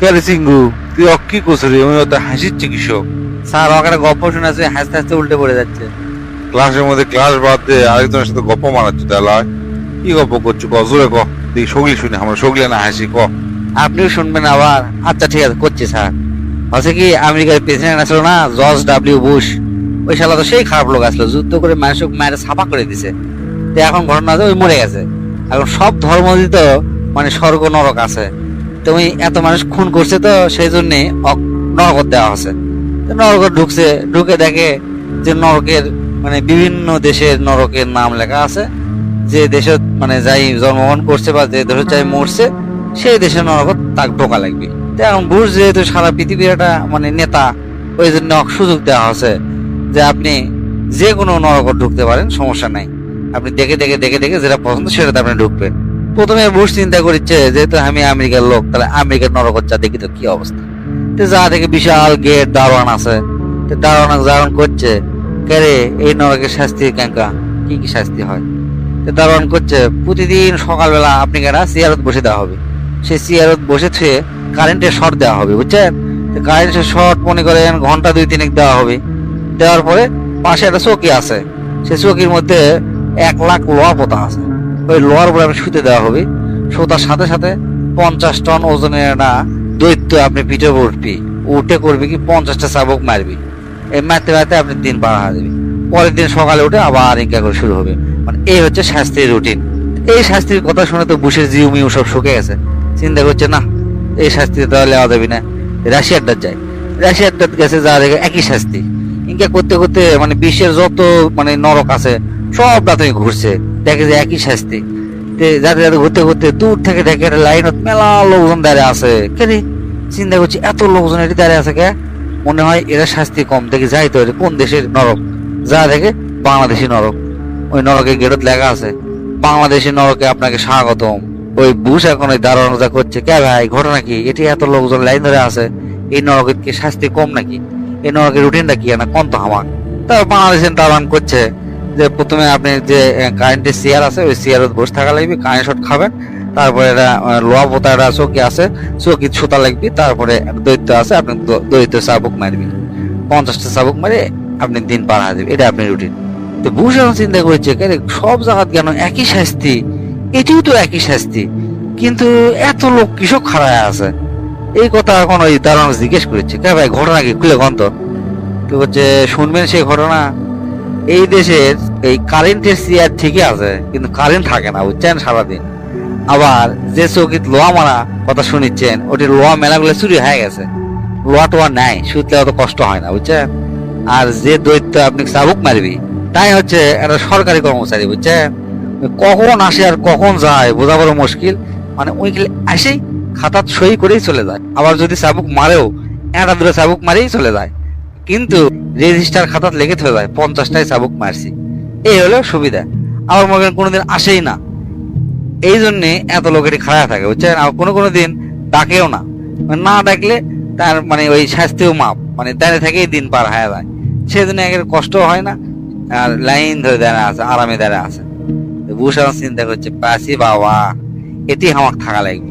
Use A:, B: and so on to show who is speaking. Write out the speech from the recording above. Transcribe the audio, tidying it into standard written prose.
A: কেরে সিঙ্গু তুই কি করছিস রে? আমি তো হাসিচ্ছে কৃষক।
B: স্যার ওখানে গল্প শুনেছে, হাসতে হাসতে উল্টে পড়ে যাচ্ছে।
A: ক্লাসের মধ্যে ক্লাস বাদ দে আরেকজনের সাথে গপ্প মারাচ্ছি তাহলে কি গপ্প করছো? ক জোরে ক, দেখি সগলি শুনি, আমরা সগলে না হাসি ক।
B: আপনিও শুনবেন আবার? আচ্ছা ঠিক আছে, করছি স্যার। হচ্ছে কি, আমেরিকার প্রেসিডেন্ট আসলো না, জর্জ ডাব্লিউ বুশ। ওই শালা তো সেই খারাপ লোক আসলো, যুদ্ধ করে মানুষকে মায়ের ছাপা করে দিছে। তো এখন ঘটনা যে ওই মরে গেছে। এখন সব ধর্মই তো মানে স্বর্গ নরক আছে। তুমি এত মানুষ খুন করছে তো সেই জন্যে নরক দেওয়া হচ্ছে। নরক ঢুকছে, ঢুকে দেখে যে নরকের মানে বিভিন্ন দেশের নরকের নাম লেখা আছে। যে দেশে মানে যাই জন্মগ্রহণ করছে বা যে দেশে যাই মরছে সেই দেশের নরক তাকে ঢোকা লাগবে। এখন বুশ যেহেতু সারা পৃথিবীর একটা মানে নেতা, ওই জন্য সুযোগ দেওয়া হচ্ছে যে আপনি যে কোনো নরক ঢুকতে পারেন, সমস্যা নাই। আপনি দেখে দেখে দেখে দেখে যেটা পছন্দ সেটাতে আপনি ঢুকবেন। প্রথমে বুশ চিন্তা করছে যেহেতু আমি আমেরিকার লোক, তাহলে আমেরিকার নরক যা দেখি তো কি অবস্থা। তো যা দেখে বিশাল গেট দারোয়ান আছে। তো দারোয়ান জারণ করছে, কেরে এই নরকের শাস্তি কেঙ্কা, কি কি শাস্তি হয়? তো দারোয়ান করছে, প্রতিদিন সকালবেলা আপনি কেনা চেয়ারত বসে দেওয়া হবে। সেই চেয়ারত বসে ছুঁয়ে কারেন্টের শর্ট দেওয়া হবে, বুঝছেন? কারেন্টের শর্ট মনে করেন ঘন্টা 2-3 দেওয়া হবে। দেওয়ার পরে পাশে একটা চৌকি আছে, সেই চৌকির মধ্যে 1 লাখ লোহা পোতা আছে। ওই লোহার উপরে আপনি শুতে দেওয়া হবে। শোতার সাথে সাথে 50 টন ওজনের একটা দৈত্য আপনি পিঠে উঠবি, উঠে করবি কি 50টা চাবুক মারবি। এই মারতে মারতে আপনি দিন পার হয়ে যাবে। পরের দিন সকালে উঠে আবার ইনকা করে শুরু হবে। মানে এই হচ্ছে শাস্তির রুটিন। এই শাস্তির কথা শুনে তো বুশের জিউ মিউ সব শুকে গেছে। চিন্তা করছে, না এই শাস্তি তো নেওয়া যাবে না, রাশিয়ার ডাট যায়। রাশিয়ার ডাট গেছে, যা দেখে একই শাস্তি। ইনকা করতে করতে মানে বিশ্বের যত মানে নরক আছে সব রাতে ঘুরছে, দেখে যে একই শাস্তি। যাতে যাতে ঘুরতে ঘুরতে দূর থেকে দেখে একটা লাইনত মেলা লোকজন দাঁড়িয়ে আছে। কেরে চিন্তা করছি, এত লোকজন এটি দাঁড়িয়ে আছে কে? মনে হয় এরা শাস্তি কম, দেখে যাইতে হবে কোন দেশের নরক। যা দেখে বাংলাদেশি নরক। ওই নরকের গেটত লেখা আছে, বাংলাদেশি নরকে আপনাকে স্বাগতম। ওই বুশ এখন ওই দারোয়ান যা করছে, কে ভাই ঘটনা কি? এটি এত লোকজন লাইন ধরে আছে, এই নরকের কি শাস্তি কম নাকি? এই নরকের রুটিনটা কি না কোন তো আমার? তারপর বাংলাদেশের দারোয়ান করছে যে প্রথমে আপনি যে কারেন্টের চেয়ার আছে ওই চেয়ারত বসে থাকা লাগবে, কারেন্ট শট খাবেন। তারপরে এটা লোহা পোতা একটা চৌকি আছে, চৌকি ছুতা লাগবে। তারপরে দৈত্য আছে, আপনি দৈত্য চাবুক মারবি, 50টা চাবুক মারে আপনি দিন পার হয়ে যাবে। এটা আপনি রুটিন। তো বুশ এখন চিন্তা করছে, সব জায়গা কেন একই শাস্তি, এটিও তো একই শাস্তি, কিন্তু এত লোক কৃষক খাড়ায় আছে। এই কথা এখন ওই দারোয়ান জিজ্ঞেস করেছে, কে ভাই ঘটনা কি খুলে গন্ত? তো হচ্ছে শুনবেন সেই ঘটনা। এই দেশের এই কারেন্টের চেয়ার ঠিকই আছে, কিন্তু কারেন্ট থাকে না, বুঝছেন, সারাদিন। আবার যে চৌকিত লোহা মারা কথা শুনিচ্ছেন, ওটি লোহা মেলাগুলো চুরি হয়ে গেছে। লোহা টোয়া নাই, শুনতে অত কষ্ট হয় না, বুঝছেন। আর যে দৈত্য আপনি চাবুক মারবি তাই হচ্ছে একটা সরকারি কর্মচারী, বুঝছেন। কখন আসে আর কখন যায় বোঝা বড় মুশকিল। মানে ওই আসেই খাতাত সই করেই চলে যায়। আবার যদি চাবুক মারেও একটা দুটো চাবুক মারেই চলে যায়, কিন্তু রেজিস্টার খাতাত লেগে হয়ে যায় 50টাই চাবুক মারছি। এই হলো সুবিধা। আবার মনে করেন কোনোদিন আসেই না, এই জন্যে এত লোকেরই খাড়া থাকে, বুঝছেন। আর কোনো দিন ডাকেও না, না ডাকলে তার মানে ওই শাস্তিও মাপ, মানে দাঁড়িয়ে থেকেই দিন পার হয়ে যায়। সেজন্য একের কষ্ট হয় না, আর লাইন ধরে দাঁড়িয়ে আছে, আরামে দাঁড়িয়ে আছে। বুশ চিন্তা করছে, পাশি বাবা এটি আমার থাকা লাগবে।